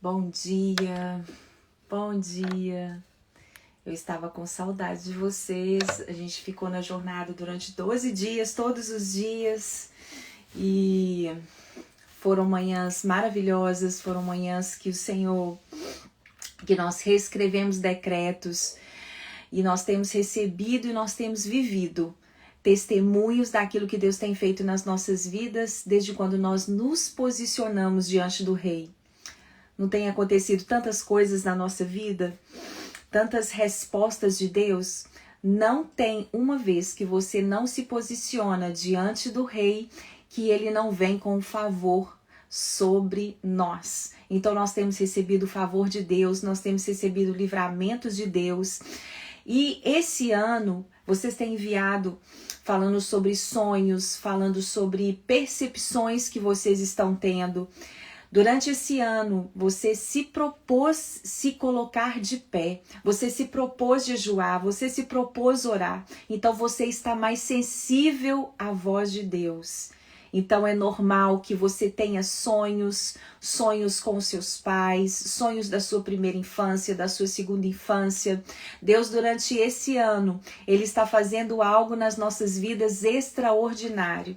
Bom dia, bom dia. Eu estava com saudade de vocês. A gente ficou na jornada durante 12 dias, todos os dias. E foram manhãs maravilhosas, foram manhãs que o Senhor, que nós reescrevemos decretos e nós temos recebido e nós temos vivido testemunhos daquilo que Deus tem feito nas nossas vidas desde quando nós nos posicionamos diante do Rei. Não tem acontecido tantas coisas na nossa vida, tantas respostas de Deus? Não tem uma vez que você não se posiciona diante do Rei que Ele não vem com favor sobre nós. Então nós temos recebido o favor de Deus, nós temos recebido livramentos de Deus. E esse ano vocês têm enviado falando sobre sonhos, falando sobre percepções que vocês estão tendo. Durante esse ano, você se propôs se colocar de pé, você se propôs jejuar, você se propôs orar. Então você está mais sensível à voz de Deus. Então é normal que você tenha sonhos com seus pais, sonhos da sua primeira infância, da sua segunda infância. Deus, durante esse ano, Ele está fazendo algo nas nossas vidas extraordinário.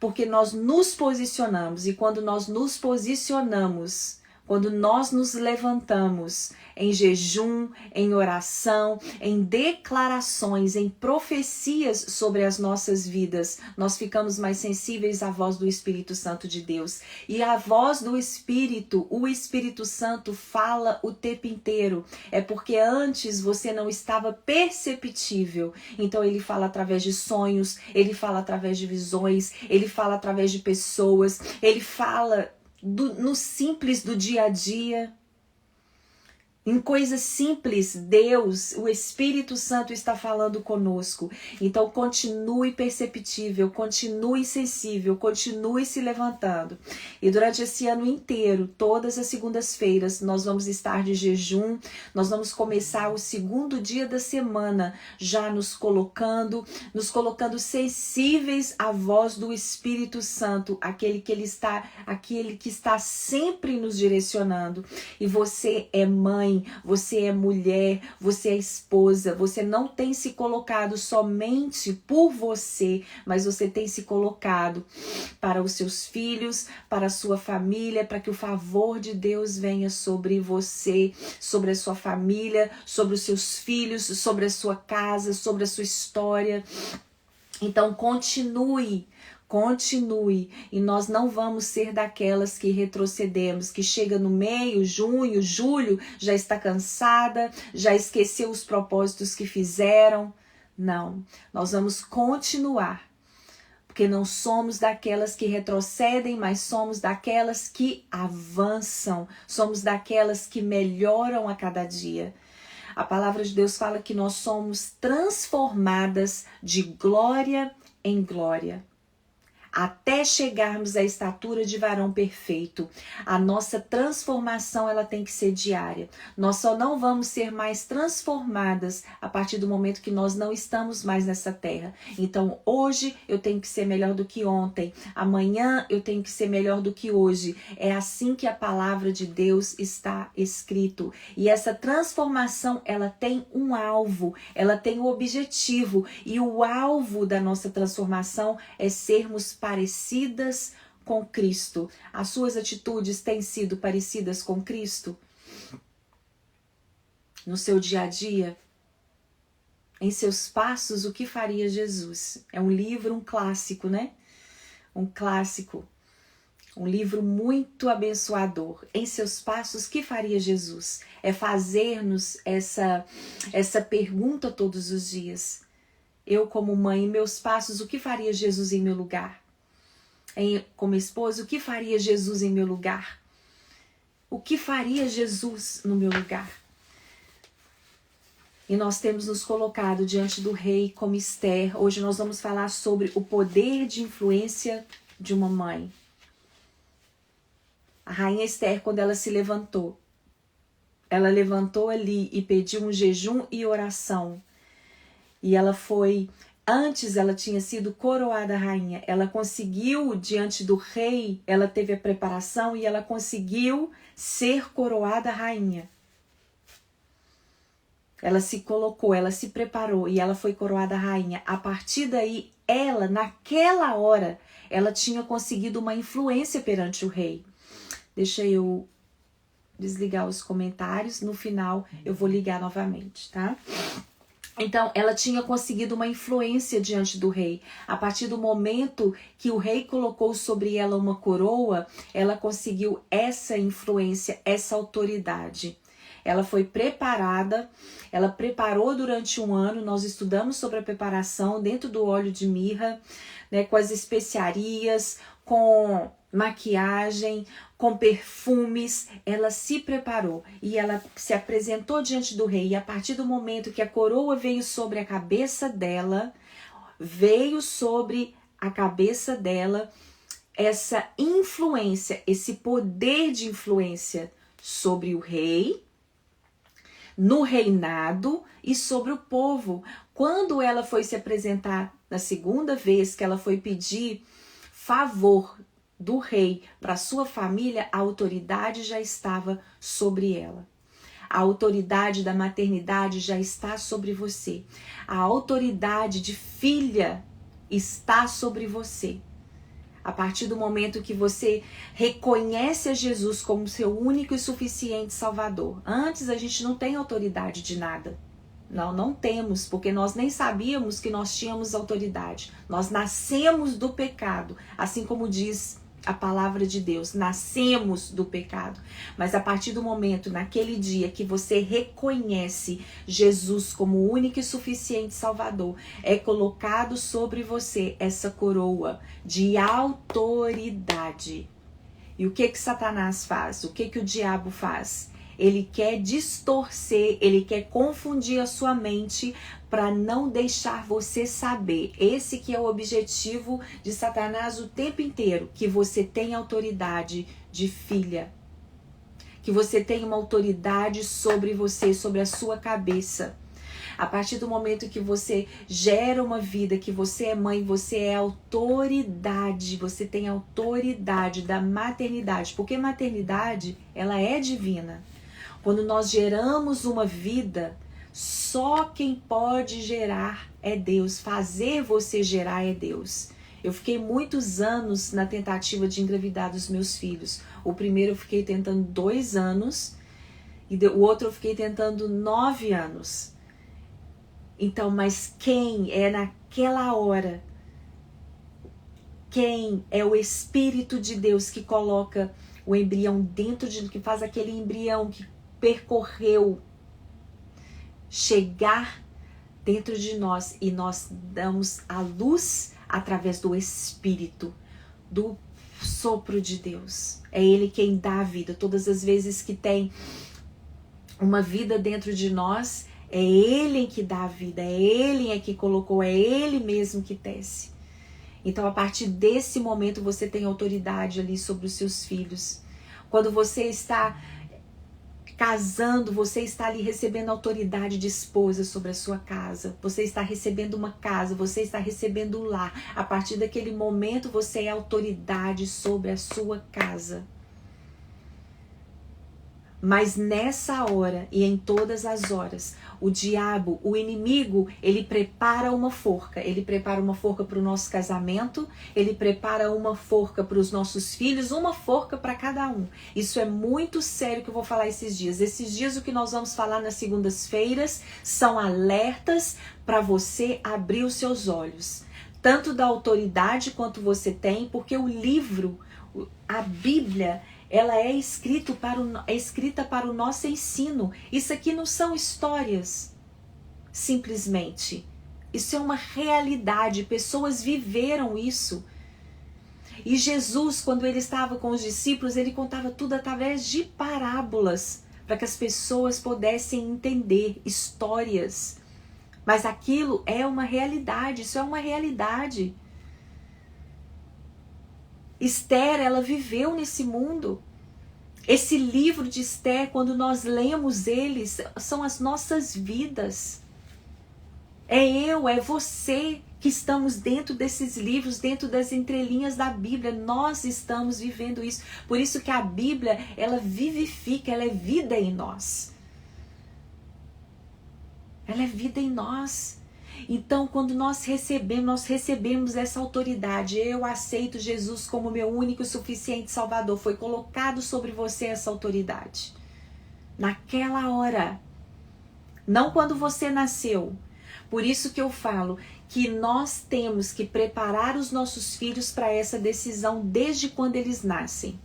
Porque nós nos posicionamos, e quando nós nos posicionamos, quando nós nos levantamos em jejum, em oração, em declarações, em profecias sobre as nossas vidas, nós ficamos mais sensíveis à voz do Espírito Santo de Deus. E a voz do Espírito, o Espírito Santo fala o tempo inteiro. É porque antes você não estava perceptível. Então ele fala através de sonhos, ele fala através de visões, ele fala através de pessoas, ele fala no simples do dia a dia. Em coisas simples, Deus, o Espírito Santo está falando conosco. Então continue perceptível, continue sensível, continue se levantando. E durante esse ano inteiro, todas as segundas-feiras, nós vamos estar de jejum. Nós vamos começar o segundo dia da semana, já nos colocando sensíveis à voz do Espírito Santo, aquele que está sempre nos direcionando. E você é mãe, você é mulher, você é esposa, você não tem se colocado somente por você, mas você tem se colocado para os seus filhos, para a sua família, para que o favor de Deus venha sobre você, sobre a sua família, sobre os seus filhos, sobre a sua casa, sobre a sua história. Então continue, e nós não vamos ser daquelas que retrocedemos, que chega no meio, junho, julho, já está cansada, já esqueceu os propósitos que fizeram. Não, nós vamos continuar, porque não somos daquelas que retrocedem, mas somos daquelas que avançam, somos daquelas que melhoram a cada dia. A palavra de Deus fala que nós somos transformadas de glória em glória, até chegarmos à estatura de varão perfeito. A nossa transformação, ela tem que ser diária. Nós só não vamos ser mais transformadas a partir do momento que nós não estamos mais nessa terra. Então, hoje eu tenho que ser melhor do que ontem. Amanhã eu tenho que ser melhor do que hoje. É assim que a palavra de Deus está escrito. E essa transformação, ela tem um alvo, ela tem um objetivo. E o alvo da nossa transformação é sermos parecidas com Cristo. As suas atitudes têm sido parecidas com Cristo? No seu dia a dia? Em seus passos, o que faria Jesus? É um livro, um clássico, né? Um clássico. Um livro muito abençoador. Em seus passos, o que faria Jesus? É fazer-nos essa pergunta todos os dias. Eu, como mãe, em meus passos, o que faria Jesus em meu lugar? Como esposa, o que faria Jesus em meu lugar? O que faria Jesus no meu lugar? E nós temos nos colocado diante do Rei como Esther. Hoje nós vamos falar sobre o poder de influência de uma mãe. A rainha Esther, quando ela se levantou, ela levantou ali e pediu um jejum e oração. E ela foi Antes ela tinha sido coroada rainha. Ela conseguiu, diante do rei, ela teve a preparação e ela conseguiu ser coroada rainha. Ela se colocou, ela se preparou e ela foi coroada rainha. A partir daí, ela, naquela hora, ela tinha conseguido uma influência perante o rei. Deixa eu desligar os comentários. No final, eu vou ligar novamente, tá? Então, ela tinha conseguido uma influência diante do rei. A partir do momento que o rei colocou sobre ela uma coroa, ela conseguiu essa influência, essa autoridade. Ela foi preparada, ela preparou durante um ano, nós estudamos sobre a preparação dentro do óleo de mirra, né, com as especiarias, com maquiagem, com perfumes. Ela se preparou e ela se apresentou diante do rei. E a partir do momento que a coroa veio sobre a cabeça dela, essa influência, esse poder de influência sobre o rei, no reinado e sobre o povo. Quando ela foi se apresentar na segunda vez que ela foi pedir favor do rei para sua família, a autoridade já estava sobre ela. A autoridade da maternidade já está sobre você. A autoridade de filha está sobre você. A partir do momento que você reconhece a Jesus como seu único e suficiente Salvador. Antes a gente não tem autoridade de nada. Não temos, porque nós nem sabíamos que nós tínhamos autoridade. Nós nascemos do pecado, assim como diz a palavra de Deus, nascemos do pecado. Mas a partir do momento, naquele dia que você reconhece Jesus como o único e suficiente Salvador, é colocado sobre você essa coroa de autoridade. E o que Satanás faz? O que o diabo faz? Ele quer distorcer, ele quer confundir a sua mente para não deixar você saber. Esse que é o objetivo de Satanás o tempo inteiro, que você tem autoridade de filha. Que você tem uma autoridade sobre você, sobre a sua cabeça. A partir do momento que você gera uma vida, que você é mãe, você é autoridade, você tem autoridade da maternidade, porque maternidade, ela é divina. Quando nós geramos uma vida, só quem pode gerar é Deus. Fazer você gerar é Deus. Eu fiquei muitos anos na tentativa de engravidar dos meus filhos. O primeiro eu fiquei tentando 2 anos e o outro eu fiquei tentando 9 anos. Então, mas quem é naquela hora? Quem é o Espírito de Deus que coloca o embrião dentro de... que faz aquele embrião que percorreu, chegar dentro de nós e nós damos a luz através do Espírito, do sopro de Deus. É Ele quem dá a vida. Todas as vezes que tem uma vida dentro de nós, é Ele que dá a vida, é Ele que colocou, é Ele mesmo que tece. Então, a partir desse momento, você tem autoridade ali sobre os seus filhos. Quando você está casando, você está ali recebendo autoridade de esposa sobre a sua casa. Você está recebendo uma casa, você está recebendo um lar. A partir daquele momento, você é autoridade sobre a sua casa. Mas nessa hora e em todas as horas, o diabo, o inimigo, ele prepara uma forca. Ele prepara uma forca para o nosso casamento, ele prepara uma forca para os nossos filhos, uma forca para cada um. Isso é muito sério que eu vou falar esses dias. Esses dias o que nós vamos falar nas segundas-feiras são alertas para você abrir os seus olhos. Tanto da autoridade quanto você tem, porque o livro, a Bíblia, ela é escrita para o nosso ensino. Isso aqui não são histórias, simplesmente. Isso é uma realidade. Pessoas viveram isso. E Jesus, quando ele estava com os discípulos, ele contava tudo através de parábolas, para que as pessoas pudessem entender histórias. Mas aquilo é uma realidade, isso é uma realidade. Esther, ela viveu nesse mundo. Esse livro de Esther, quando nós lemos eles, são as nossas vidas. É eu, é você que estamos dentro desses livros, dentro das entrelinhas da Bíblia. Nós estamos vivendo isso. Por isso que a Bíblia, ela vivifica, ela é vida em nós. Ela é vida em nós. Então, quando nós recebemos essa autoridade. Eu aceito Jesus como meu único e suficiente Salvador. Foi colocado sobre você essa autoridade. Naquela hora. Não quando você nasceu. Por isso que eu falo que nós temos que preparar os nossos filhos para essa decisão desde quando eles nascem.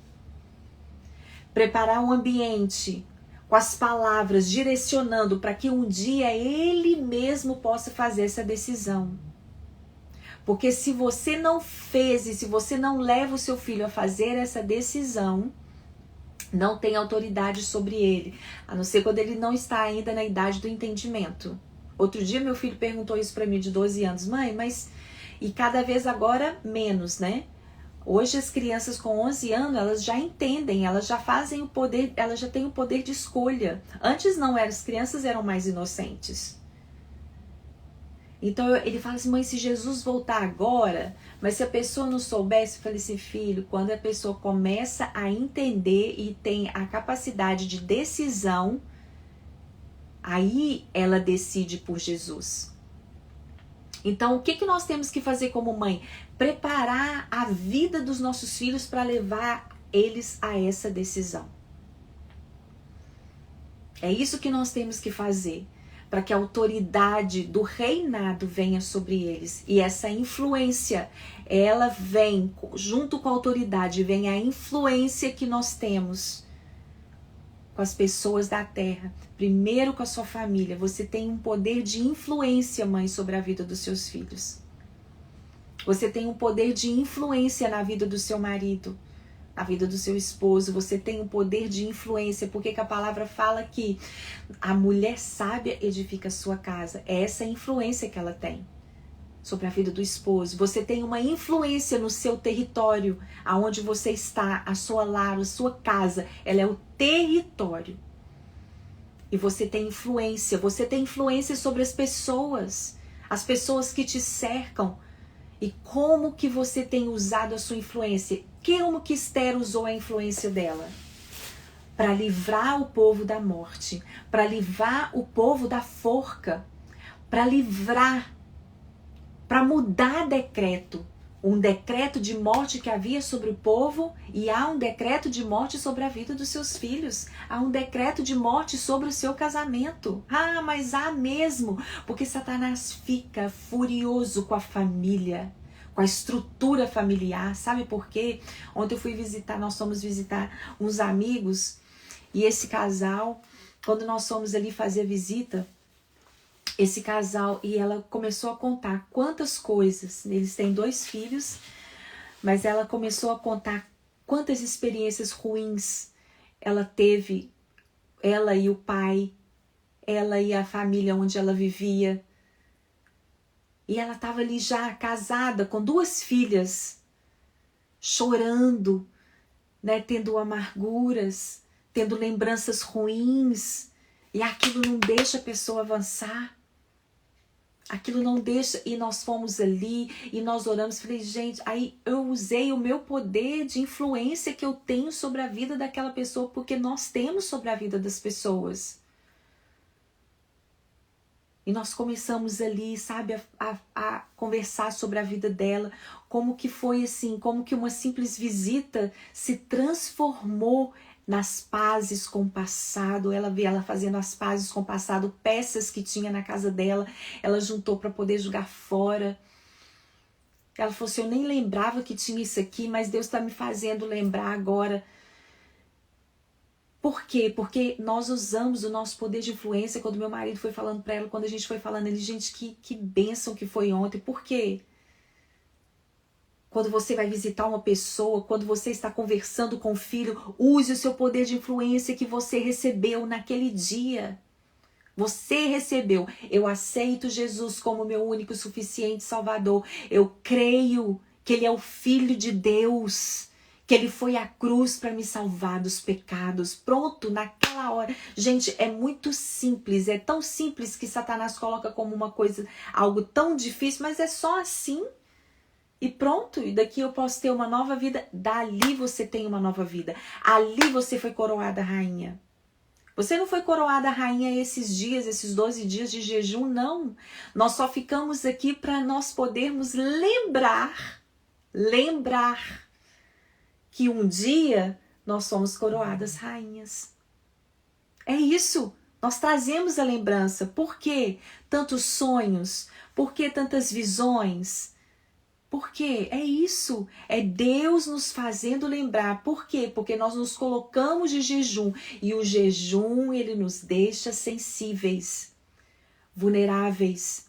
Preparar um ambiente com as palavras, direcionando para que um dia ele mesmo possa fazer essa decisão. Porque se você não fez e se você não leva o seu filho a fazer essa decisão, não tem autoridade sobre ele, a não ser quando ele não está ainda na idade do entendimento. Outro dia meu filho perguntou isso para mim de 12 anos, mãe, mas... E cada vez agora menos, né? Hoje as crianças com 11 anos, elas já entendem, elas já fazem o poder, elas já têm o poder de escolha. Antes não eram, as crianças eram mais inocentes. Então ele fala assim, mãe, se Jesus voltar agora, mas se a pessoa não soubesse, eu falei assim, filho, quando a pessoa começa a entender e tem a capacidade de decisão, aí ela decide por Jesus. Então, o que nós temos que fazer como mãe? Preparar a vida dos nossos filhos para levar eles a essa decisão. É isso que nós temos que fazer, para que a autoridade do reinado venha sobre eles. E essa influência, ela vem, junto com a autoridade, vem a influência que nós temos com as pessoas da terra. Primeiro com a sua família. Você tem um poder de influência, mãe, sobre a vida dos seus filhos. Você tem um poder de influência na vida do seu marido, na vida do seu esposo. Você tem um poder de influência. Porque que a palavra fala que a mulher sábia edifica a sua casa. É essa influência que ela tem sobre a vida do esposo. Você tem uma influência no seu território, aonde você está, a sua lar, a sua casa. Ela é o território. E você tem influência sobre as pessoas que te cercam. E como que você tem usado a sua influência? Como que Esther usou a influência dela? Para livrar o povo da morte, para livrar o povo da forca, para mudar decreto. Um decreto de morte que havia sobre o povo, e há um decreto de morte sobre a vida dos seus filhos. Há um decreto de morte sobre o seu casamento. Ah, mas há mesmo, porque Satanás fica furioso com a família, com a estrutura familiar. Sabe por quê? Ontem nós fomos visitar uns amigos, e esse casal, quando nós fomos ali fazer a visita, esse casal, e ela começou a contar quantas coisas, eles têm 2 filhos, mas ela começou a contar quantas experiências ruins ela teve, ela e o pai, ela e a família onde ela vivia. E ela estava ali já casada com 2 filhas, chorando, né, tendo amarguras, tendo lembranças ruins, e aquilo não deixa a pessoa avançar. Aquilo não deixa, e nós fomos ali, e nós oramos, falei, gente, aí eu usei o meu poder de influência que eu tenho sobre a vida daquela pessoa, porque nós temos sobre a vida das pessoas. E nós começamos ali, sabe, a conversar sobre a vida dela, como que foi assim, como que uma simples visita se transformou nas pazes com o passado. Ela vê ela fazendo as pazes com o passado, peças que tinha na casa dela, ela juntou para poder jogar fora. Ela falou assim, eu nem lembrava que tinha isso aqui, mas Deus está me fazendo lembrar agora. Por quê? Porque nós usamos o nosso poder de influência. Quando meu marido foi falando para ela, quando a gente foi falando, ele, gente, que bênção que foi ontem. Por quê? Quando você vai visitar uma pessoa, quando você está conversando com o filho, use o seu poder de influência que você recebeu naquele dia. Você recebeu. Eu aceito Jesus como meu único e suficiente Salvador. Eu creio que Ele é o Filho de Deus, que ele foi à cruz para me salvar dos pecados. Pronto, naquela hora. Gente, é muito simples, é tão simples que Satanás coloca como uma coisa, algo tão difícil, mas é só assim. E pronto, e daqui eu posso ter uma nova vida. Dali você tem uma nova vida. Ali você foi coroada rainha. Você não foi coroada rainha esses dias, esses 12 dias de jejum, não. Nós só ficamos aqui para nós podermos lembrar que um dia nós fomos coroadas rainhas. É isso. Nós trazemos a lembrança. Por que tantos sonhos? Por que tantas visões? Por quê? É isso. É Deus nos fazendo lembrar. Por quê? Porque nós nos colocamos de jejum. E o jejum, ele nos deixa sensíveis, vulneráveis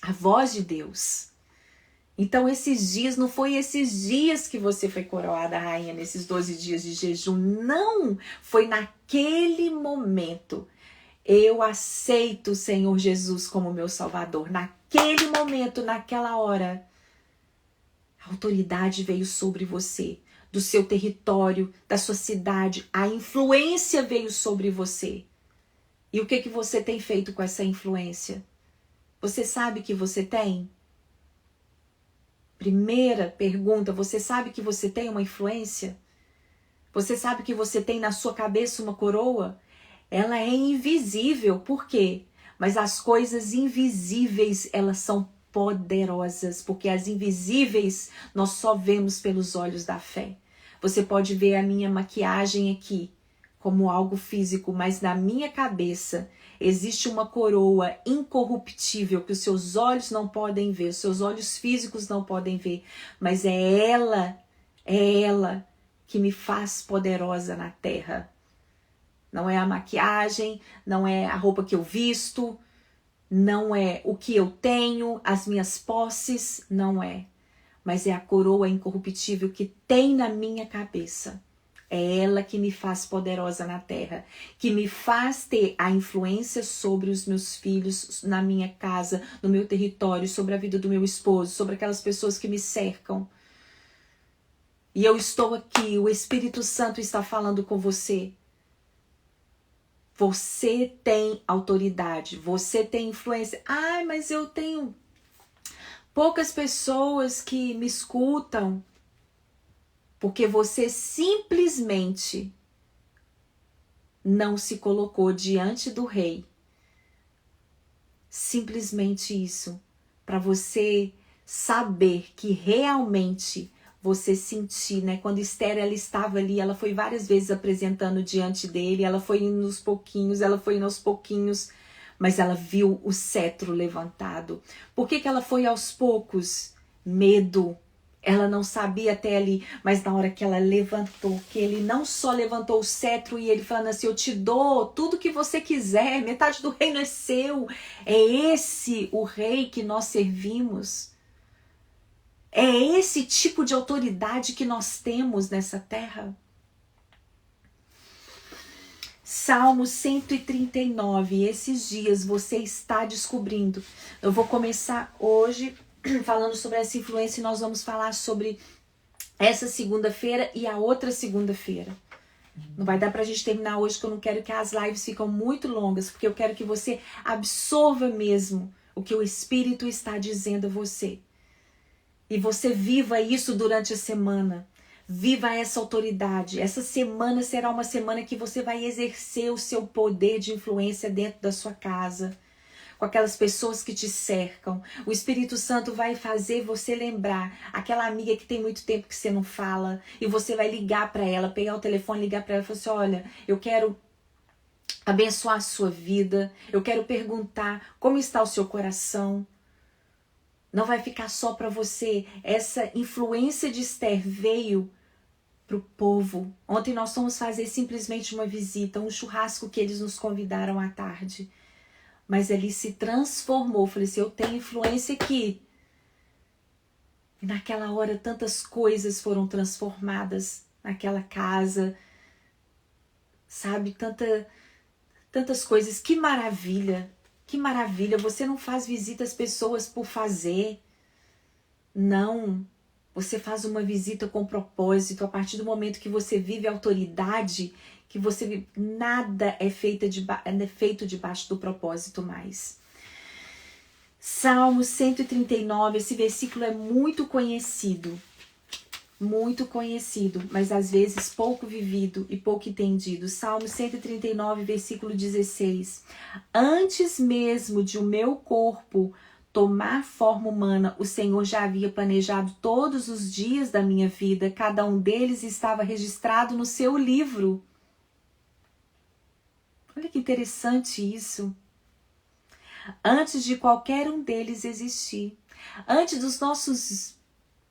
à voz de Deus. Então esses dias, não foi esses dias que você foi coroada rainha, nesses 12 dias de jejum. Não! Foi naquele momento. Eu aceito o Senhor Jesus como meu Salvador. Naquele momento, naquela hora, a autoridade veio sobre você, do seu território, da sua cidade. A influência veio sobre você. E o que você tem feito com essa influência? Você sabe que você tem? Primeira pergunta, você sabe que você tem uma influência? Você sabe que você tem na sua cabeça uma coroa? Ela é invisível, por quê? Mas as coisas invisíveis, elas são poderosas, porque as invisíveis nós só vemos pelos olhos da fé. Você pode ver a minha maquiagem aqui como algo físico, mas na minha cabeça existe uma coroa incorruptível que os seus olhos não podem ver, os seus olhos físicos não podem ver, mas é ela que me faz poderosa na terra. Não é a maquiagem, não é a roupa que eu visto, não é o que eu tenho, as minhas posses, não é. Mas é a coroa incorruptível que tem na minha cabeça. É ela que me faz poderosa na terra, que me faz ter a influência sobre os meus filhos, na minha casa, no meu território, sobre a vida do meu esposo, sobre aquelas pessoas que me cercam. E eu estou aqui, o Espírito Santo está falando com você. Você tem autoridade, você tem influência. Ai, mas eu tenho poucas pessoas que me escutam. Porque você simplesmente não se colocou diante do rei. Simplesmente isso. Para você saber que realmente você sentir, né? Quando Esther, ela estava ali, ela foi várias vezes apresentando diante dele, ela foi indo aos pouquinhos, mas ela viu o cetro levantado. Por que ela foi aos poucos? Medo. Ela não sabia até ali, mas na hora que ela levantou, que ele não só levantou o cetro e ele falando assim, eu te dou tudo que você quiser, metade do reino é seu. É esse o rei que nós servimos. É esse tipo de autoridade que nós temos nessa terra. Salmo 139, esses dias você está descobrindo. Eu vou começar hoje falando sobre essa influência e nós vamos falar sobre essa segunda-feira e a outra segunda-feira. Não vai dar pra gente terminar hoje, porque eu não quero que as lives fiquem muito longas, porque eu quero que você absorva mesmo o que o Espírito está dizendo a você. E você viva isso durante a semana. Viva essa autoridade. Essa semana será uma semana que você vai exercer o seu poder de influência dentro da sua casa, com aquelas pessoas que te cercam. O Espírito Santo vai fazer você lembrar aquela amiga que tem muito tempo que você não fala, e você vai ligar para ela, pegar o telefone, ligar para ela e falar assim, olha, eu quero abençoar a sua vida, eu quero perguntar como está o seu coração. Não vai ficar só para você. Essa influência de Esther veio para o povo. Ontem nós fomos fazer simplesmente uma visita, um churrasco que eles nos convidaram à tarde. Mas ele se transformou. Eu falei assim, eu tenho influência aqui. E naquela hora tantas coisas foram transformadas naquela casa. Sabe, tantas coisas. Que maravilha. Que maravilha. Você não faz visita às pessoas por fazer. Não. Você faz uma visita com propósito. A partir do momento que você vive a autoridade, que você vive, nada é feito debaixo do propósito mais. Salmo 139, esse versículo é muito conhecido, mas às vezes pouco vivido e pouco entendido. Salmo 139, versículo 16. Antes mesmo de o meu corpo tomar forma humana, o Senhor já havia planejado todos os dias da minha vida, cada um deles estava registrado no seu livro. Olha que interessante isso. Antes de qualquer um deles existir, antes dos nossos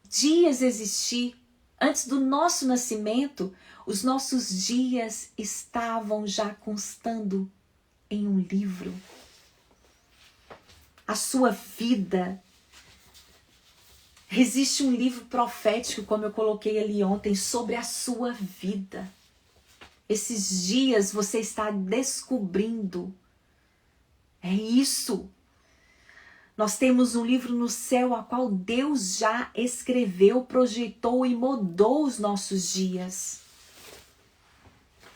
dias existir, antes do nosso nascimento, os nossos dias estavam já constando em um livro. A sua vida. Existe um livro profético, como eu coloquei ali ontem, sobre a sua vida. Esses dias você está descobrindo. É isso. Nós temos um livro no céu a qual Deus já escreveu, projetou e moldou os nossos dias.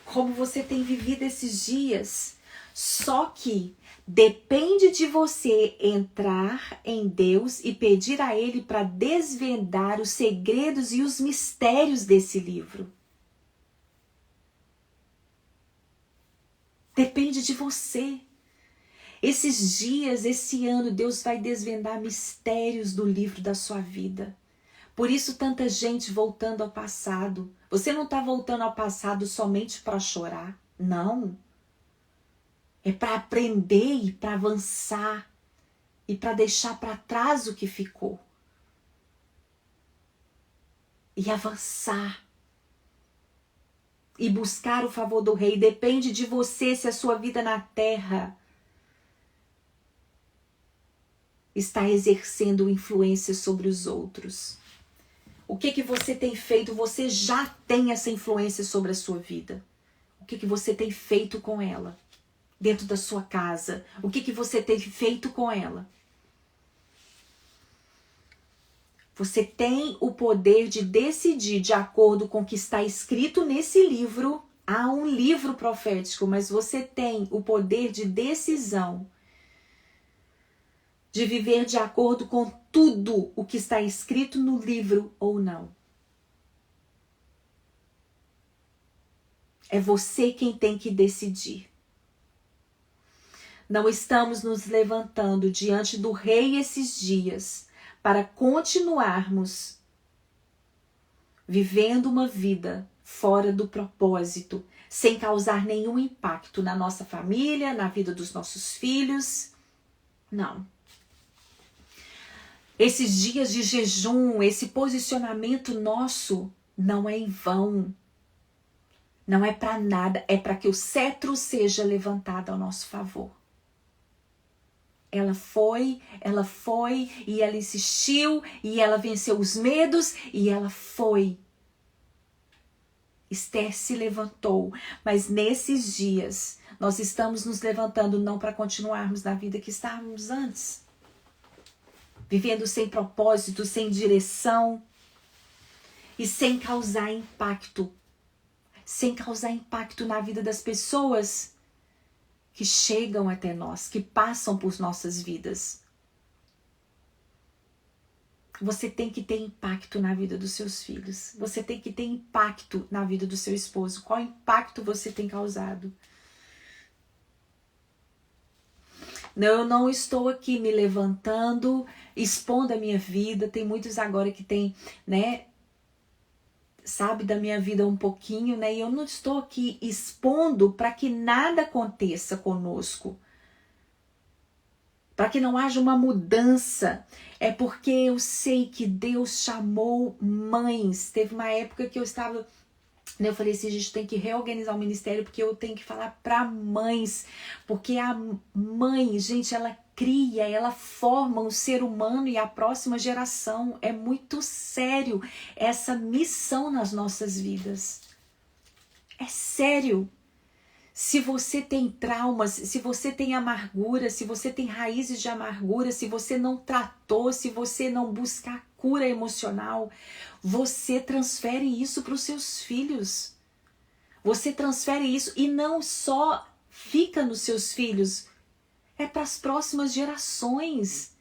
Como você tem vivido esses dias? Só que depende de você entrar em Deus e pedir a Ele para desvendar os segredos e os mistérios desse livro. Depende de você. Esses dias, esse ano, Deus vai desvendar mistérios do livro da sua vida. Por isso, tanta gente voltando ao passado. Você não está voltando ao passado somente para chorar. Não. É para aprender e para avançar. E para deixar para trás o que ficou. E avançar. E buscar o favor do Rei. Depende de você se a sua vida na terra está exercendo influência sobre os outros. O que você tem feito? Você já tem essa influência sobre a sua vida. O que você tem feito com ela? Dentro da sua casa. O que você tem feito com ela? Você tem o poder de decidir de acordo com o que está escrito nesse livro. Há um livro profético, mas você tem o poder de decisão de viver de acordo com tudo o que está escrito no livro ou não. É você quem tem que decidir. Não estamos nos levantando diante do Rei esses dias para continuarmos vivendo uma vida fora do propósito, sem causar nenhum impacto na nossa família, na vida dos nossos filhos. Não. Esses dias de jejum, esse posicionamento nosso não é em vão. Não é para nada, é para que o cetro seja levantado ao nosso favor. Ela foi e ela insistiu e ela venceu os medos e ela foi. Esther se levantou, mas nesses dias nós estamos nos levantando não para continuarmos na vida que estávamos antes. Vivendo sem propósito, sem direção e sem causar impacto. Sem causar impacto na vida das pessoas que chegam até nós, que passam por nossas vidas. Você tem que ter impacto na vida dos seus filhos. Você tem que ter impacto na vida do seu esposo. Qual impacto você tem causado? Eu não estou aqui me levantando, expondo a minha vida. Tem muitos agora que tem, sabe da minha vida um pouquinho, E eu não estou aqui expondo para que nada aconteça conosco. Para que não haja uma mudança. É porque eu sei que Deus chamou mães. Teve uma época que eu estava... Eu falei assim, a gente tem que reorganizar o ministério porque eu tenho que falar para mães. Porque a mãe, gente, ela cria, ela forma um ser humano e a próxima geração. É muito sério essa missão nas nossas vidas. É sério. Se você tem traumas, se você tem amargura, se você tem raízes de amargura, se você não tratou, se você não busca a cura emocional, você transfere isso para os seus filhos. Você transfere isso e não só fica nos seus filhos, é para as próximas gerações.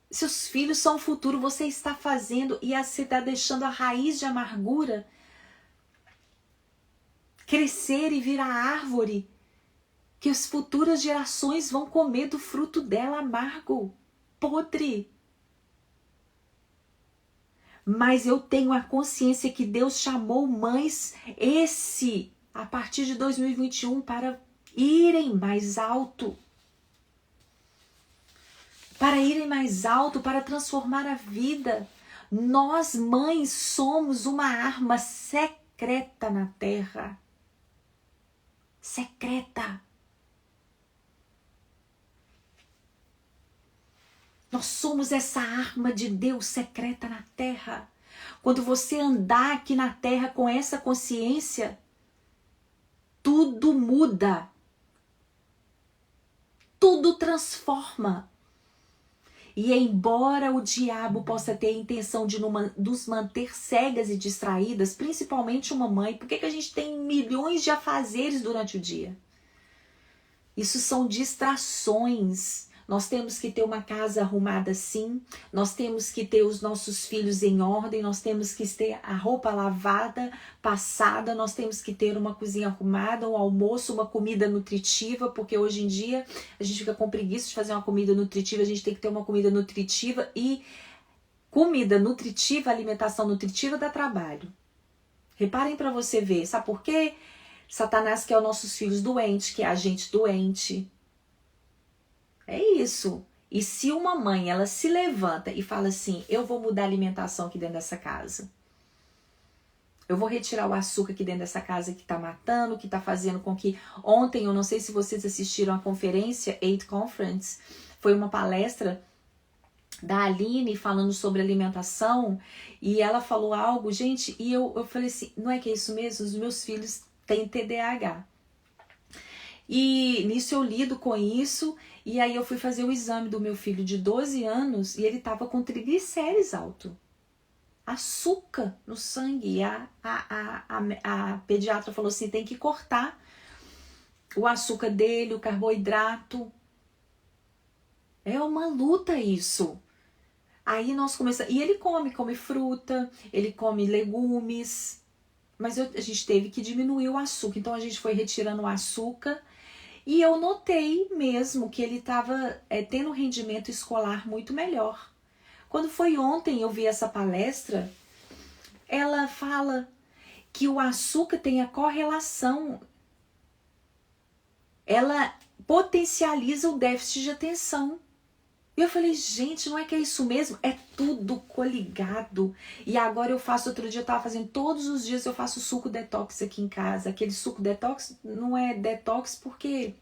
Seus filhos são o futuro, você está fazendo e você está deixando a raiz de amargura crescer e virar árvore, que as futuras gerações vão comer do fruto dela amargo, podre. Mas eu tenho a consciência que Deus chamou mães a partir de 2021, para irem mais alto. Para irem mais alto, para transformar a vida. Nós, mães, somos uma arma secreta na terra. Secreta. Nós somos essa arma de Deus secreta na terra. Quando você andar aqui na terra com essa consciência, tudo muda. Tudo transforma. E embora o diabo possa ter a intenção de nos manter cegas e distraídas, principalmente uma mãe, por que a gente tem milhões de afazeres durante o dia? Isso são distrações. Nós temos que ter uma casa arrumada sim, nós temos que ter os nossos filhos em ordem, nós temos que ter a roupa lavada, passada, nós temos que ter uma cozinha arrumada, um almoço, uma comida nutritiva, porque hoje em dia a gente fica com preguiça de fazer uma comida nutritiva, a gente tem que ter uma comida nutritiva e comida nutritiva, alimentação nutritiva dá trabalho. Reparem para você ver, sabe por quê? Satanás quer os nossos filhos doentes, quer a gente doente. É isso. E se uma mãe, ela se levanta e fala assim, eu vou mudar a alimentação aqui dentro dessa casa. Eu vou retirar o açúcar aqui dentro dessa casa que tá matando, que tá fazendo com que... Ontem, eu não sei se vocês assistiram a conferência, 8 Conference, foi uma palestra da Aline falando sobre alimentação, e ela falou algo, gente, e eu falei assim, não é que é isso mesmo? Os meus filhos têm TDAH. E nisso eu lido com isso, e aí eu fui fazer o exame do meu filho de 12 anos e ele tava com triglicérides alto. Açúcar no sangue. E a pediatra falou assim, tem que cortar o açúcar dele, o carboidrato. É uma luta isso. Aí nós começamos... E ele come fruta, ele come legumes, mas a gente teve que diminuir o açúcar. Então a gente foi retirando o açúcar. E eu notei mesmo que ele estava tendo um rendimento escolar muito melhor. Quando foi ontem eu vi essa palestra, ela fala que o açúcar tem a correlação, ela potencializa o déficit de atenção. E eu falei, gente, não é que é isso mesmo? É tudo coligado. E agora eu faço, outro dia eu tava fazendo, todos os dias eu faço suco detox aqui em casa. Aquele suco detox não é detox porque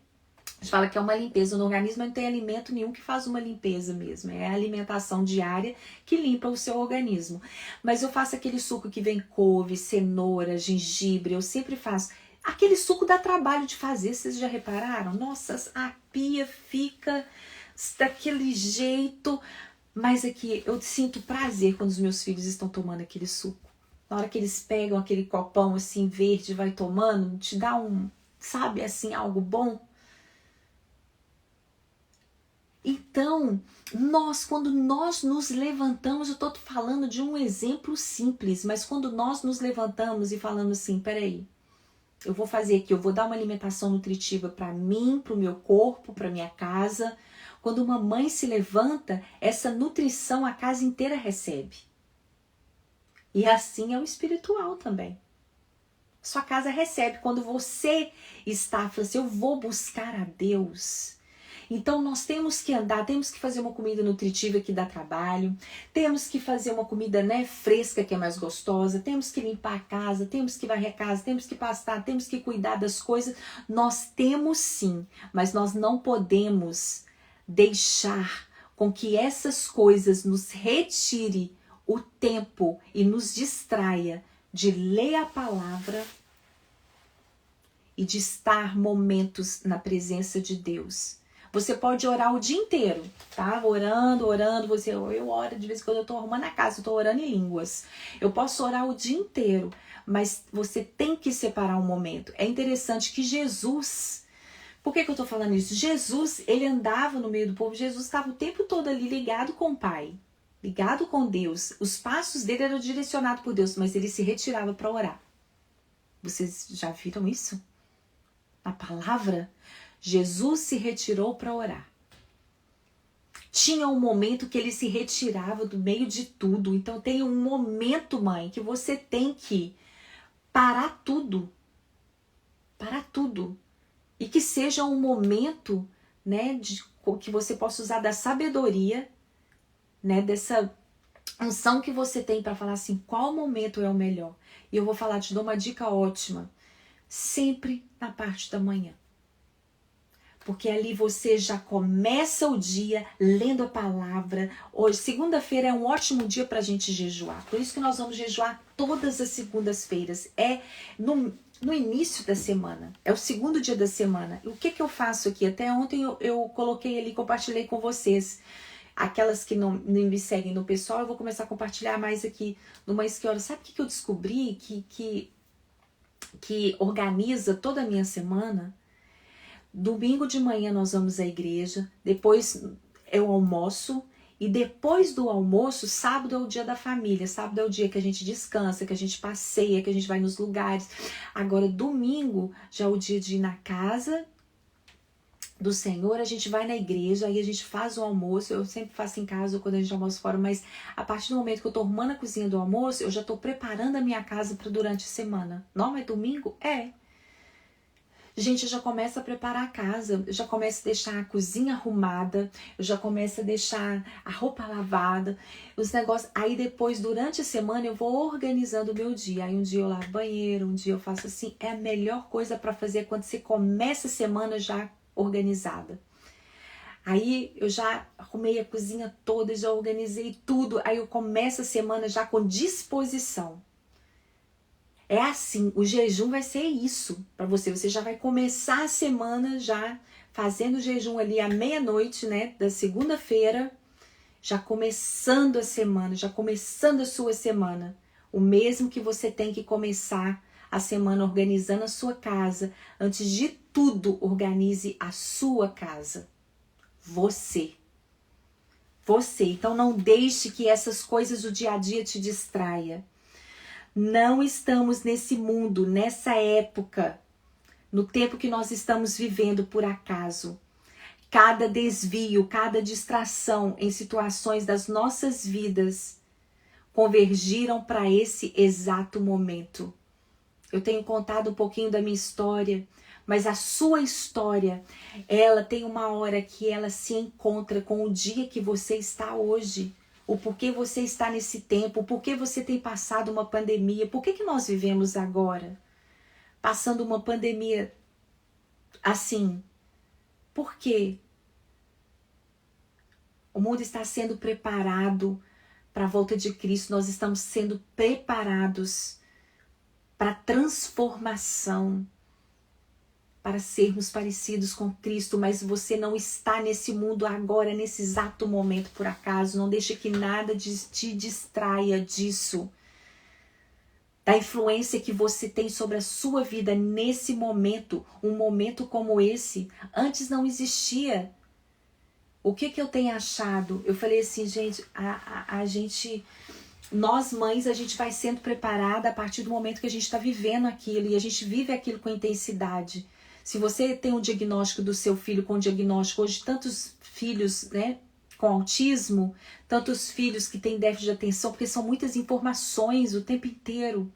a gente fala que é uma limpeza no organismo, mas não tem alimento nenhum que faz uma limpeza mesmo. É a alimentação diária que limpa o seu organismo. Mas eu faço aquele suco que vem couve, cenoura, gengibre, eu sempre faço. Aquele suco dá trabalho de fazer, vocês já repararam? Nossa, a pia fica... daquele jeito, mas aqui eu sinto prazer quando os meus filhos estão tomando aquele suco. Na hora que eles pegam aquele copão assim verde e vai tomando, te dá sabe assim, algo bom. Então, quando nós nos levantamos, eu tô falando de um exemplo simples, mas quando nós nos levantamos e falamos assim, peraí, eu vou fazer aqui, eu vou dar uma alimentação nutritiva para mim, para o meu corpo, para minha casa. Quando uma mãe se levanta, essa nutrição a casa inteira recebe. E assim é o espiritual também. Sua casa recebe quando você está falando assim, eu vou buscar a Deus. Então nós temos que andar, temos que fazer uma comida nutritiva que dá trabalho, temos que fazer uma comida fresca que é mais gostosa, temos que limpar a casa, temos que varrer a casa, temos que pastar, temos que cuidar das coisas. Nós temos sim, mas nós não podemos deixar com que essas coisas nos retire o tempo e nos distraia de ler a palavra e de estar momentos na presença de Deus. Você pode orar o dia inteiro, tá? Orando, eu oro de vez em quando eu tô arrumando a casa, eu tô orando em línguas. Eu posso orar o dia inteiro, mas você tem que separar um momento. É interessante que Jesus... Por que eu tô falando isso? Jesus, ele andava no meio do povo, Jesus estava o tempo todo ali ligado com o Pai, ligado com Deus. Os passos dele eram direcionados por Deus, mas ele se retirava para orar. Vocês já viram isso? Na palavra, Jesus se retirou para orar. Tinha um momento que ele se retirava do meio de tudo. Então tem um momento, mãe, que você tem que parar tudo. Parar tudo. E que seja um momento, né, que você possa usar da sabedoria, né, dessa unção que você tem para falar assim, qual momento é o melhor. E eu vou falar, te dou uma dica ótima. Sempre na parte da manhã. Porque ali você já começa o dia lendo a palavra. Hoje, segunda-feira é um ótimo dia para a gente jejuar. Por isso que nós vamos jejuar todas as segundas-feiras. É no início da semana. É o segundo dia da semana. E o que eu faço aqui? Até ontem eu coloquei ali, compartilhei com vocês. Aquelas que não me seguem no pessoal, eu vou começar a compartilhar mais aqui no Mães que Oram. Sabe o que eu descobri que organiza toda a minha semana? Domingo de manhã nós vamos à igreja, depois eu almoço e depois do almoço, sábado é o dia da família, sábado é o dia que a gente descansa, que a gente passeia, que a gente vai nos lugares. Agora domingo já é o dia de ir na casa do Senhor, a gente vai na igreja, aí a gente faz o almoço. Eu sempre faço em casa quando a gente almoça fora, mas a partir do momento que eu tô arrumando a cozinha do almoço, eu já tô preparando a minha casa para durante a semana. Não é domingo? É. Gente, eu já começo a preparar a casa, eu já começo a deixar a cozinha arrumada, eu já começo a deixar a roupa lavada, os negócios. Aí depois, durante a semana, eu vou organizando o meu dia. Aí um dia eu lavo banheiro, um dia eu faço assim. É a melhor coisa para fazer quando você começa a semana já organizada. Aí eu já arrumei a cozinha toda, já organizei tudo. Aí eu começo a semana já com disposição. É assim, o jejum vai ser isso para você. Você já vai começar a semana já fazendo o jejum ali à meia-noite, né, da segunda-feira, já começando a semana, já começando a sua semana. O mesmo que você tem que começar a semana organizando a sua casa. Antes de tudo, organize a sua casa. Você. Então não deixe que essas coisas do dia a dia te distraia. Não estamos nesse mundo, nessa época, no tempo que nós estamos vivendo por acaso. Cada desvio, cada distração em situações das nossas vidas convergiram para esse exato momento. Eu tenho contado um pouquinho da minha história, mas a sua história, ela tem uma hora que ela se encontra com o dia que você está hoje. O porquê você está nesse tempo, o porquê você tem passado uma pandemia, por que nós vivemos agora passando uma pandemia assim? Por quê? O mundo está sendo preparado para a volta de Cristo, nós estamos sendo preparados para transformação, para sermos parecidos com Cristo, mas você não está nesse mundo agora, nesse exato momento, por acaso. Não deixe que nada te distraia disso, da influência que você tem sobre a sua vida nesse momento. Um momento como esse, antes não existia. O que eu tenho achado? Eu falei assim, gente, a gente... Nós mães, a gente vai sendo preparada a partir do momento que a gente está vivendo aquilo, e a gente vive aquilo com intensidade. Se você tem um diagnóstico do seu filho com diagnóstico, hoje tantos filhos, né, com autismo, tantos filhos que têm déficit de atenção, porque são muitas informações o tempo inteiro.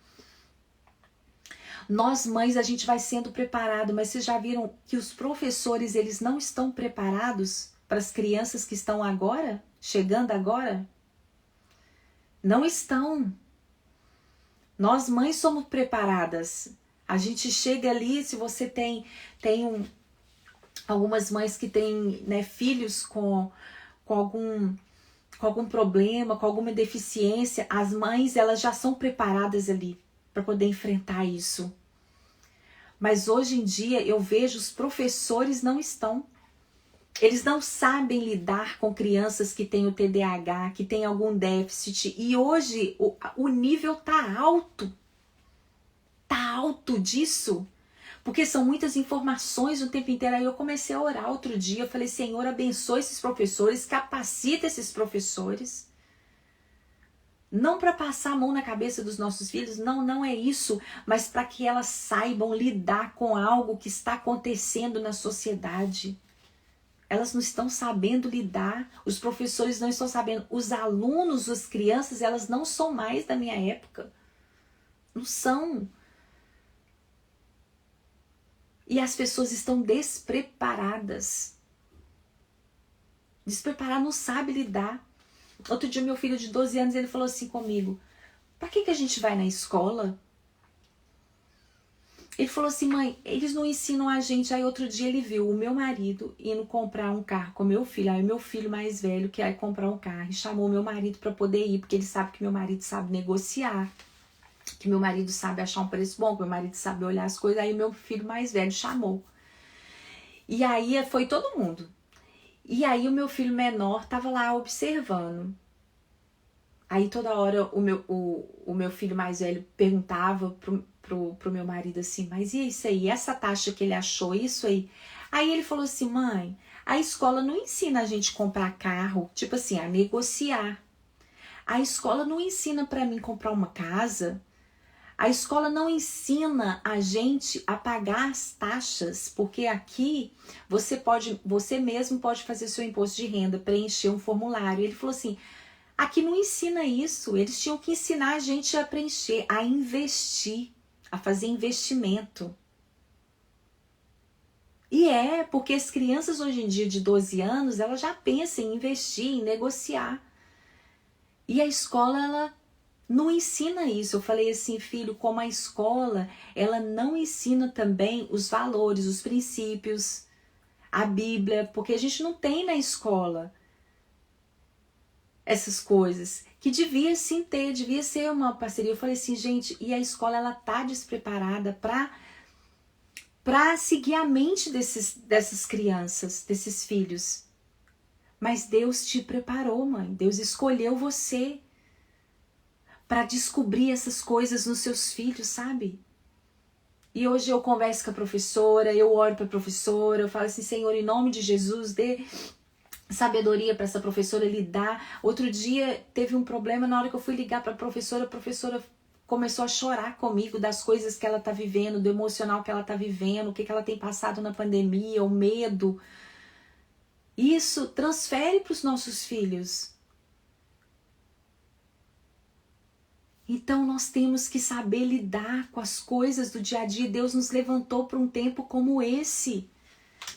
Nós mães, a gente vai sendo preparado, mas vocês já viram que os professores, eles não estão preparados para as crianças que estão agora, chegando agora? Não estão. Nós mães somos preparadas. A gente chega ali, se você tem algumas mães que têm, né, filhos com algum problema, com alguma deficiência, as mães, elas já são preparadas ali para poder enfrentar isso. Mas hoje em dia eu vejo os professores não estão. Eles não sabem lidar com crianças que têm o TDAH, que têm algum déficit. E hoje o nível tá alto. Tá alto disso. Porque são muitas informações o tempo inteiro. Aí eu comecei a orar outro dia. Eu falei, Senhor, abençoe esses professores, capacita esses professores. Não para passar a mão na cabeça dos nossos filhos, não é isso. Mas para que elas saibam lidar com algo que está acontecendo na sociedade. Elas não estão sabendo lidar, os professores não estão sabendo, os alunos, as crianças, elas não são mais da minha época. Não são. E as pessoas estão despreparadas. Despreparadas, não sabe lidar. Outro dia meu filho de 12 anos, ele falou assim comigo, pra que a gente vai na escola? Ele falou assim, mãe, eles não ensinam a gente. Aí outro dia ele viu o meu marido indo comprar um carro com meu filho. Aí meu filho mais velho quer comprar um carro. E chamou meu marido para poder ir, porque ele sabe que meu marido sabe negociar. Que meu marido sabe achar um preço bom, que meu marido sabe olhar as coisas. Aí meu filho mais velho chamou. E aí foi todo mundo. E aí o meu filho menor tava lá observando. Aí toda hora o meu filho mais velho perguntava pro meu marido assim, mas e isso aí? Essa taxa que ele achou, isso aí? Aí ele falou assim, mãe, a escola não ensina a gente a comprar carro, tipo assim, a negociar. A escola não ensina pra mim comprar uma casa. A escola não ensina a gente a pagar as taxas, porque aqui você mesmo pode fazer seu imposto de renda, preencher um formulário. Ele falou assim, aqui não ensina isso, eles tinham que ensinar a gente a preencher, a investir, a fazer investimento. E porque as crianças hoje em dia de 12 anos, elas já pensam em investir, em negociar. E a escola, ela não ensina isso. Eu falei assim, filho, como a escola, ela não ensina também os valores, os princípios, a Bíblia, porque a gente não tem na escola essas coisas, que devia sim ter, devia ser uma parceria. Eu falei assim, gente, e a escola, ela tá despreparada para seguir a mente dessas crianças, desses filhos. Mas Deus te preparou, mãe. Deus escolheu você para descobrir essas coisas nos seus filhos, sabe? E hoje eu converso com a professora, eu oro para a professora, eu falo assim, Senhor, em nome de Jesus, dê sabedoria para essa professora lidar. Outro dia teve um problema, na hora que eu fui ligar para a professora começou a chorar comigo das coisas que ela tá vivendo, do emocional que ela tá vivendo, o que ela tem passado na pandemia, o medo. Isso transfere para os nossos filhos. Então nós temos que saber lidar com as coisas do dia a dia. Deus nos levantou para um tempo como esse.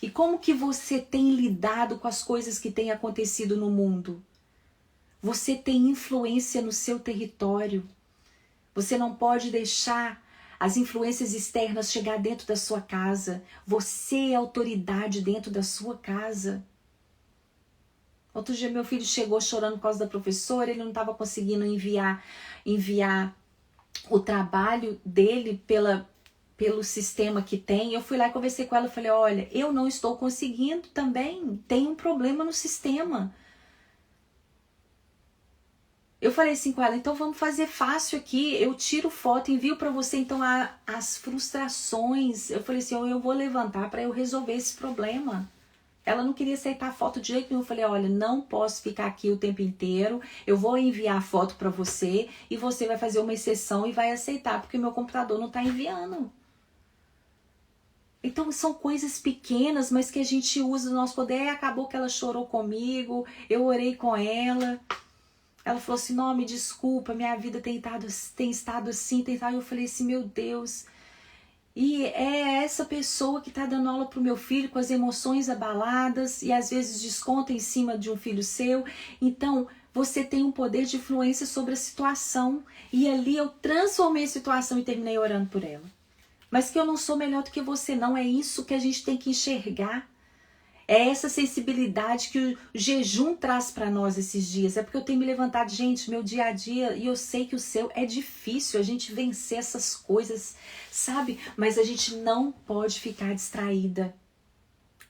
E como que você tem lidado com as coisas que têm acontecido no mundo? Você tem influência no seu território. Você não pode deixar as influências externas chegar dentro da sua casa. Você é autoridade dentro da sua casa. Outro dia meu filho chegou chorando por causa da professora, ele não estava conseguindo enviar o trabalho dele pelo sistema que tem. Eu fui lá e conversei com ela e falei, olha, eu não estou conseguindo também, tem um problema no sistema. Eu falei assim com ela, então vamos fazer fácil aqui, eu tiro foto, envio para você então as frustrações. Eu falei assim, eu vou levantar para eu resolver esse problema. Ela não queria aceitar a foto de jeito nenhum. Eu falei, olha, não posso ficar aqui o tempo inteiro. Eu vou enviar a foto para você e você vai fazer uma exceção e vai aceitar, porque meu computador não está enviando. Então são coisas pequenas, mas que a gente usa no nosso poder. E acabou que ela chorou comigo, eu orei com ela. Ela falou assim, não, me desculpa, minha vida tem estado assim, tem estado. Eu falei assim, meu Deus. E é essa pessoa que está dando aula para o meu filho com as emoções abaladas e às vezes desconta em cima de um filho seu. Então, você tem um poder de influência sobre a situação. E ali eu transformei a situação e terminei orando por ela. Mas que eu não sou melhor do que você, não. É isso que a gente tem que enxergar. É essa sensibilidade que o jejum traz para nós esses dias. É porque eu tenho me levantado, gente, meu dia a dia, e eu sei que o seu é difícil a gente vencer essas coisas, sabe? Mas a gente não pode ficar distraída.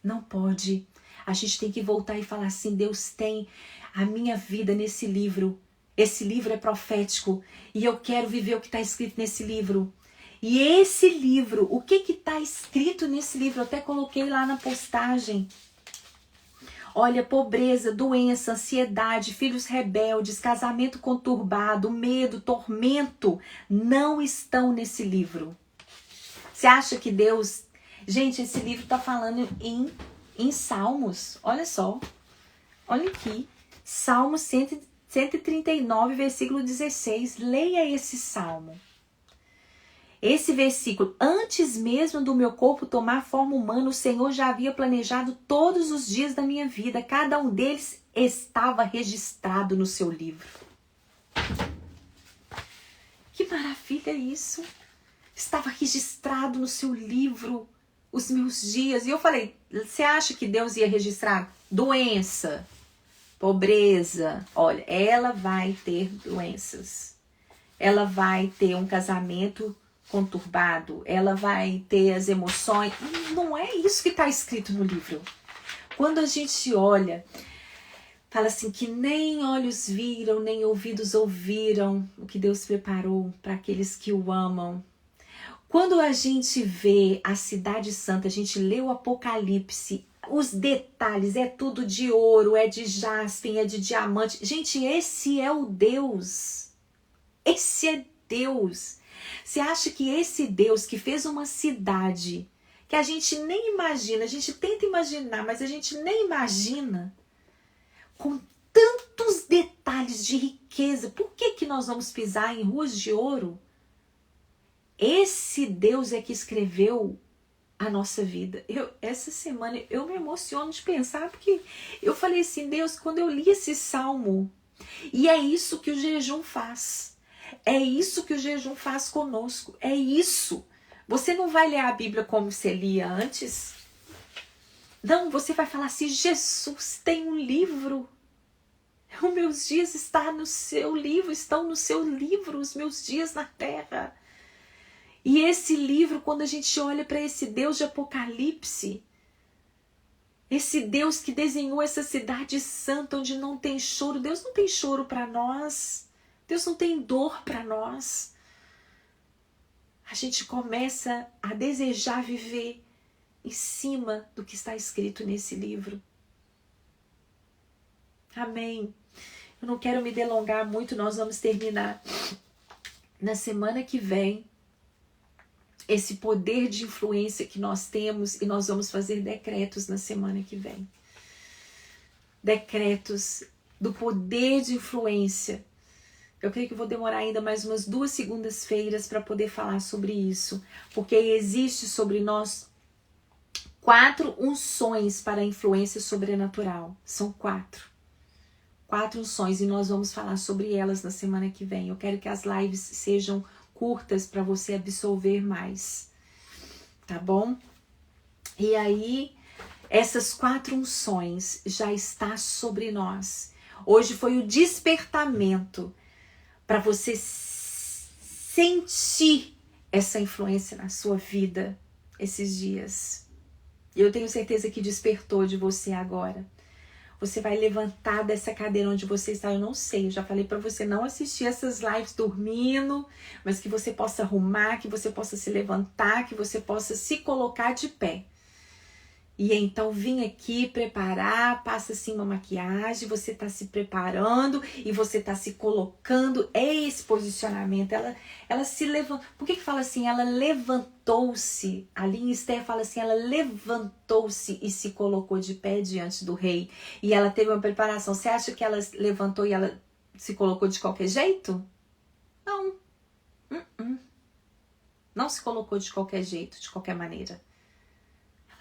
Não pode. A gente tem que voltar e falar assim, Deus tem a minha vida nesse livro. Esse livro é profético e eu quero viver o que está escrito nesse livro. E esse livro, o que está escrito nesse livro? Eu até coloquei lá na postagem. Olha, pobreza, doença, ansiedade, filhos rebeldes, casamento conturbado, medo, tormento, não estão nesse livro. Você acha que Deus... Gente, esse livro está falando em Salmos. Olha só. Olha aqui. Salmo 139, versículo 16. Leia esse salmo. Esse versículo, antes mesmo do meu corpo tomar forma humana, o Senhor já havia planejado todos os dias da minha vida. Cada um deles estava registrado no seu livro. Que maravilha isso! Estava registrado no seu livro os meus dias. E eu falei, você acha que Deus ia registrar doença, pobreza? Olha, ela vai ter doenças. Ela vai ter um casamento conturbado, ela vai ter as emoções. Não é isso que está escrito no livro. Quando a gente olha, fala assim que nem olhos viram, nem ouvidos ouviram o que Deus preparou para aqueles que o amam. Quando a gente vê a Cidade Santa, a gente lê o Apocalipse, os detalhes, é tudo de ouro, é de jaspe, é de diamante. Gente, esse é o Deus. Esse é Deus. Você acha que esse Deus que fez uma cidade que a gente nem imagina, a gente tenta imaginar, mas a gente nem imagina, com tantos detalhes de riqueza, por que nós vamos pisar em ruas de ouro? Esse Deus é que escreveu a nossa vida. Essa semana eu me emociono de pensar, porque eu falei assim, Deus, quando eu li esse salmo, e é isso que o jejum faz. É isso que o jejum faz conosco. É isso. Você não vai ler a Bíblia como você lia antes. Não, você vai falar assim, Jesus tem um livro. Os meus dias estão no seu livro, os meus dias na terra. E esse livro, quando a gente olha para esse Deus de Apocalipse, esse Deus que desenhou essa cidade santa onde não tem choro, Deus não tem choro para nós. Deus não tem dor para nós. A gente começa a desejar viver em cima do que está escrito nesse livro. Amém. Eu não quero me delongar muito, nós vamos terminar na semana que vem esse poder de influência que nós temos e nós vamos fazer decretos na semana que vem. Decretos do poder de influência. Eu creio que vou demorar ainda mais umas 2 segundas-feiras para poder falar sobre isso. Porque existe sobre nós 4 unções para a influência sobrenatural. São 4. 4 unções e nós vamos falar sobre elas na semana que vem. Eu quero que as lives sejam curtas para você absorver mais. Tá bom? E aí, essas 4 unções já estão sobre nós. Hoje foi o despertamento para você sentir essa influência na sua vida esses dias. Eu tenho certeza que despertou de você agora. Você vai levantar dessa cadeira onde você está, eu não sei, eu já falei para você não assistir essas lives dormindo, mas que você possa arrumar, que você possa se levantar, que você possa se colocar de pé. E então vim aqui preparar, passa assim uma maquiagem, você tá se preparando e você tá se colocando, é esse posicionamento, ela se levantou, por que fala assim, ela levantou-se, ali em Esther fala assim, ela levantou-se e se colocou de pé diante do rei, e ela teve uma preparação, você acha que ela levantou e ela se colocou de qualquer jeito? Não, não se colocou de qualquer jeito, de qualquer maneira.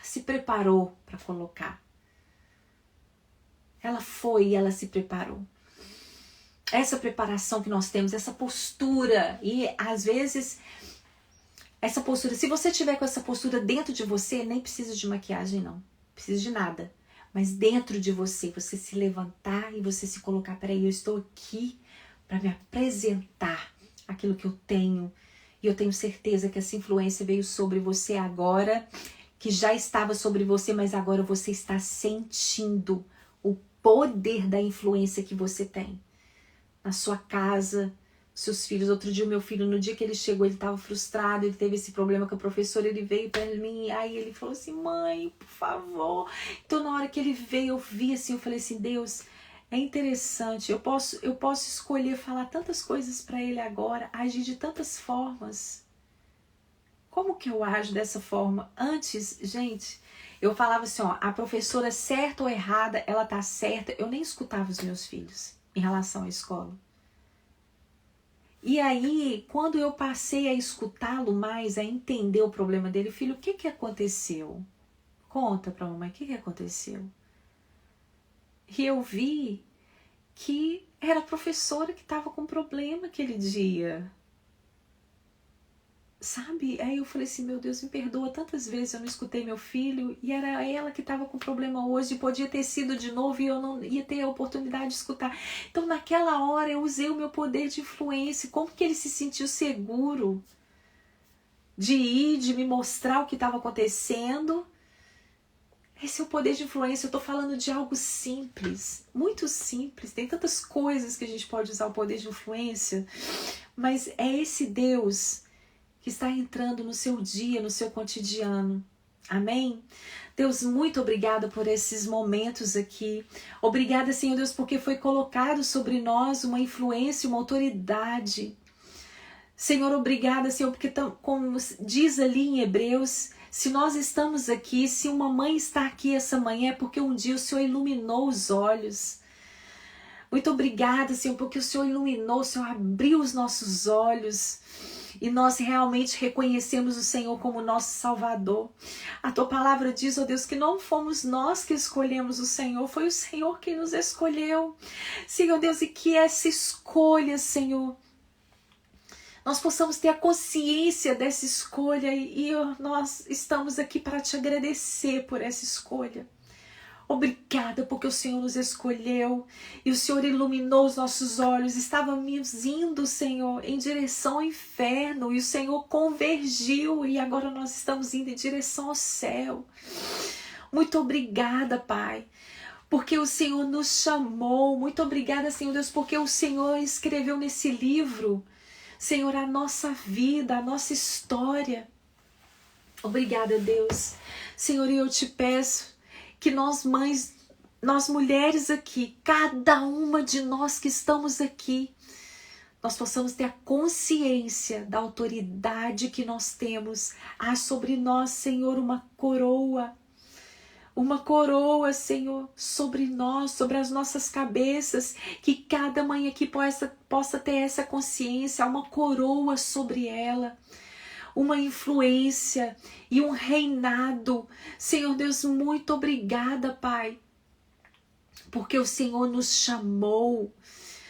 Se preparou para colocar. Ela foi e ela se preparou. Essa preparação que nós temos, essa postura, e às vezes essa postura, se você tiver com essa postura dentro de você, nem precisa de maquiagem não, precisa de nada, mas dentro de você, você se levantar e você se colocar, peraí, eu estou aqui para me apresentar aquilo que eu tenho, e eu tenho certeza que essa influência veio sobre você agora, que já estava sobre você, mas agora você está sentindo o poder da influência que você tem na sua casa, seus filhos. Outro dia o meu filho, no dia que ele chegou, ele estava frustrado, ele teve esse problema com a professora, ele veio para mim, aí ele falou assim, mãe, por favor. Então na hora que ele veio, eu vi assim, eu falei assim, Deus, é interessante, eu posso escolher falar tantas coisas para ele agora, agir de tantas formas. Como que eu ajo dessa forma? Antes, gente, eu falava assim, ó, a professora certa ou errada, ela tá certa. Eu nem escutava os meus filhos em relação à escola. E aí, quando eu passei a escutá-lo mais, a entender o problema dele, filho, o que que aconteceu? Conta pra mamãe, o que que aconteceu? E eu vi que era a professora que estava com problema aquele dia. Sabe? Aí eu falei assim, meu Deus, me perdoa, tantas vezes eu não escutei meu filho e era ela que estava com problema hoje, podia ter sido de novo e eu não ia ter a oportunidade de escutar. Então naquela hora eu usei o meu poder de influência, como que ele se sentiu seguro de ir, de me mostrar o que estava acontecendo. Esse é o poder de influência. Eu tô falando de algo simples, muito simples. Tem tantas coisas que a gente pode usar o poder de influência, mas é esse Deus que está entrando no seu dia, no seu cotidiano. Amém? Deus, muito obrigada por esses momentos aqui. Obrigada, Senhor Deus, porque foi colocado sobre nós uma influência, uma autoridade. Senhor, obrigada, Senhor, porque como diz ali em Hebreus, se nós estamos aqui, se uma mãe está aqui essa manhã, é porque um dia o Senhor iluminou os olhos. Muito obrigada, Senhor, porque o Senhor iluminou, o Senhor abriu os nossos olhos. E nós realmente reconhecemos o Senhor como nosso Salvador. A tua palavra diz, ó Deus, que não fomos nós que escolhemos o Senhor, foi o Senhor que nos escolheu. Senhor Deus, e que essa escolha, Senhor, nós possamos ter a consciência dessa escolha e nós estamos aqui para te agradecer por essa escolha. Obrigada porque o Senhor nos escolheu e o Senhor iluminou os nossos olhos. Estávamos indo, Senhor, em direção ao inferno e o Senhor convergiu e agora nós estamos indo em direção ao céu. Muito obrigada, Pai, porque o Senhor nos chamou. Muito obrigada, Senhor Deus, porque o Senhor escreveu nesse livro, Senhor, a nossa vida, a nossa história. Obrigada, Deus. Senhor, eu te peço que nós mães, nós mulheres aqui, cada uma de nós que estamos aqui, nós possamos ter a consciência da autoridade que nós temos. Há sobre nós, Senhor, uma coroa, Senhor, sobre nós, sobre as nossas cabeças, que cada mãe aqui possa ter essa consciência, uma coroa sobre ela, uma influência e um reinado. Senhor Deus, muito obrigada, Pai, porque o Senhor nos chamou.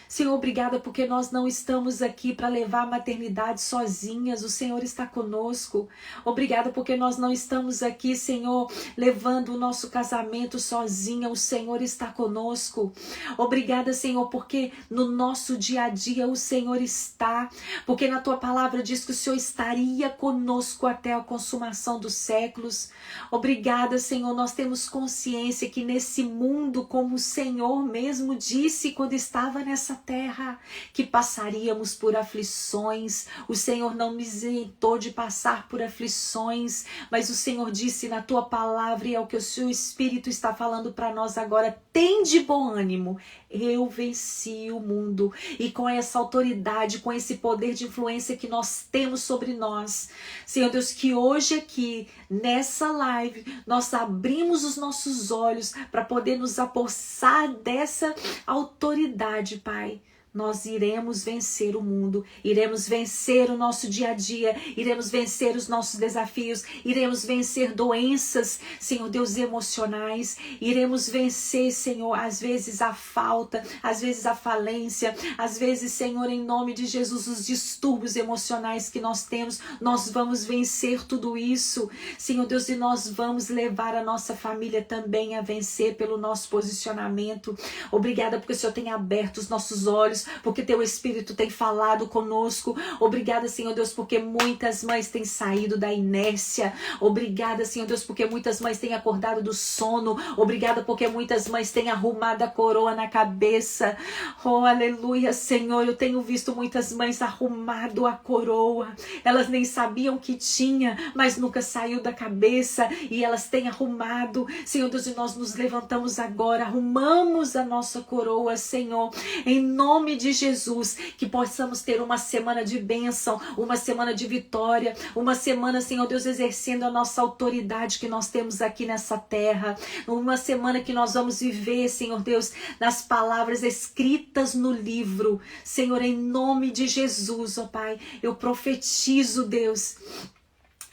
Senhor, obrigada porque nós não estamos aqui para levar a maternidade sozinhas, o Senhor está conosco. Obrigada porque nós não estamos aqui, Senhor, levando o nosso casamento sozinha, o Senhor está conosco. Obrigada, Senhor, porque no nosso dia a dia o Senhor está, porque na tua palavra diz que o Senhor estaria conosco até a consumação dos séculos. Obrigada, Senhor, nós temos consciência que nesse mundo, como o Senhor mesmo disse quando estava nessa terra, que passaríamos por aflições. O Senhor não nos isentou de passar por aflições, mas o Senhor disse na tua palavra, e é o que o seu Espírito está falando para nós agora: tem de bom ânimo, eu venci o mundo. E com essa autoridade, com esse poder de influência que nós temos sobre nós, Senhor Deus, que hoje aqui nessa live nós abrimos os nossos olhos para poder nos apossar dessa autoridade, Pai. Nós iremos vencer o mundo, iremos vencer o nosso dia a dia, iremos vencer os nossos desafios, iremos vencer doenças, Senhor Deus, emocionais, iremos vencer, Senhor, às vezes a falta, às vezes a falência, às vezes, Senhor, em nome de Jesus, os distúrbios emocionais que nós temos. Nós vamos vencer tudo isso, Senhor Deus, e nós vamos levar a nossa família também a vencer pelo nosso posicionamento. Obrigada porque o Senhor tem aberto os nossos olhos, porque teu Espírito tem falado conosco. Obrigada, Senhor Deus, porque muitas mães têm saído da inércia. Obrigada, Senhor Deus, porque muitas mães têm acordado do sono. Obrigada porque muitas mães têm arrumado a coroa na cabeça. Oh, aleluia, Senhor. Eu tenho visto muitas mães arrumado a coroa. Elas nem sabiam que tinha, mas nunca saiu da cabeça. E elas têm arrumado. Senhor Deus, e nós nos levantamos agora, arrumamos a nossa coroa, Senhor. Em nome de Jesus, que possamos ter uma semana de bênção, uma semana de vitória, uma semana, Senhor Deus, exercendo a nossa autoridade que nós temos aqui nessa terra. Uma semana que nós vamos viver, Senhor Deus, nas palavras escritas no livro. Senhor, em nome de Jesus, ó Pai, eu profetizo, Deus,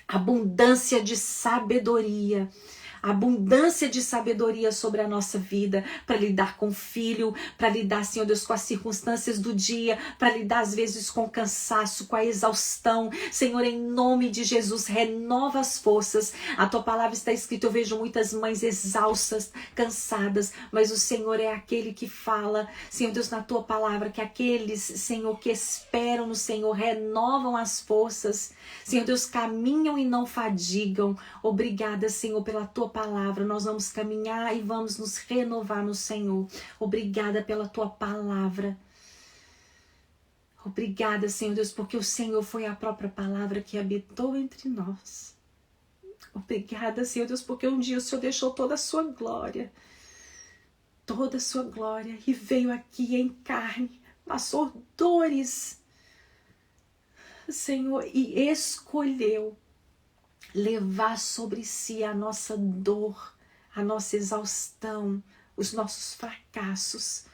abundância de sabedoria. Abundância de sabedoria sobre a nossa vida, para lidar com o filho, para lidar, Senhor Deus, com as circunstâncias do dia, para lidar às vezes com o cansaço, com a exaustão. Senhor, em nome de Jesus, renova as forças. A tua palavra está escrita, eu vejo muitas mães exaustas, cansadas, mas o Senhor é aquele que fala, Senhor Deus, na tua palavra, que aqueles, Senhor, que esperam no Senhor, renovam as forças. Senhor Deus, caminham e não fadigam. Obrigada, Senhor, pela tua palavra, nós vamos caminhar e vamos nos renovar no Senhor. Obrigada pela tua palavra. Obrigada, Senhor Deus, porque o Senhor foi a própria palavra que habitou entre nós. Obrigada, Senhor Deus, porque um dia o Senhor deixou toda a sua glória e veio aqui em carne, passou dores, Senhor, e escolheu levar sobre si a nossa dor, a nossa exaustão, os nossos fracassos,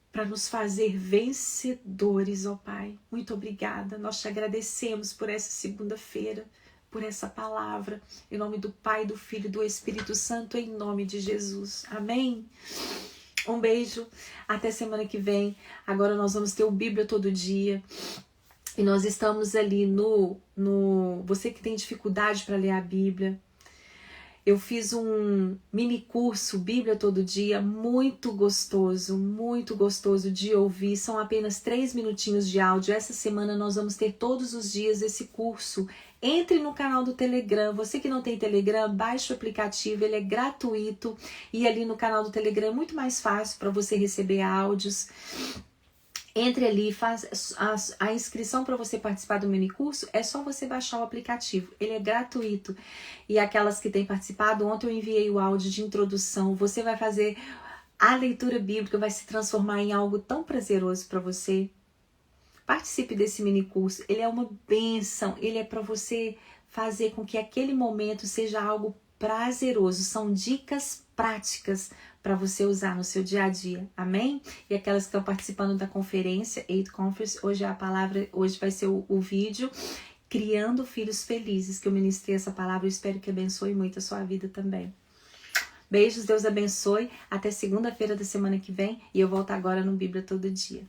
para nos fazer vencedores, ó Pai. Muito obrigada, nós te agradecemos por essa segunda-feira, por essa palavra, em nome do Pai, do Filho e do Espírito Santo, em nome de Jesus. Amém? Um beijo, até semana que vem. Agora nós vamos ter o Bíblia todo dia. E nós estamos ali você que tem dificuldade para ler a Bíblia. Eu fiz um mini curso Bíblia todo dia, muito gostoso de ouvir. São apenas 3 minutinhos de áudio. Essa semana nós vamos ter todos os dias esse curso. Entre no canal do Telegram. Você que não tem Telegram, baixe o aplicativo, ele é gratuito. E ali no canal do Telegram é muito mais fácil para você receber áudios. Entre ali, faz a inscrição para você participar do mini curso, é só você baixar o aplicativo, ele é gratuito. E aquelas que têm participado, ontem eu enviei o áudio de introdução, você vai fazer a leitura bíblica, vai se transformar em algo tão prazeroso para você. Participe desse mini curso, ele é uma bênção, ele é para você fazer com que aquele momento seja algo prazeroso, são dicas práticas para você usar no seu dia a dia, amém? E aquelas que estão participando da conferência, 8 Conference, hoje vai ser o vídeo, Criando Filhos Felizes, que eu ministrei essa palavra, eu espero que abençoe muito a sua vida também. Beijos, Deus abençoe, até segunda-feira da semana que vem, e eu volto agora no Bíblia Todo Dia.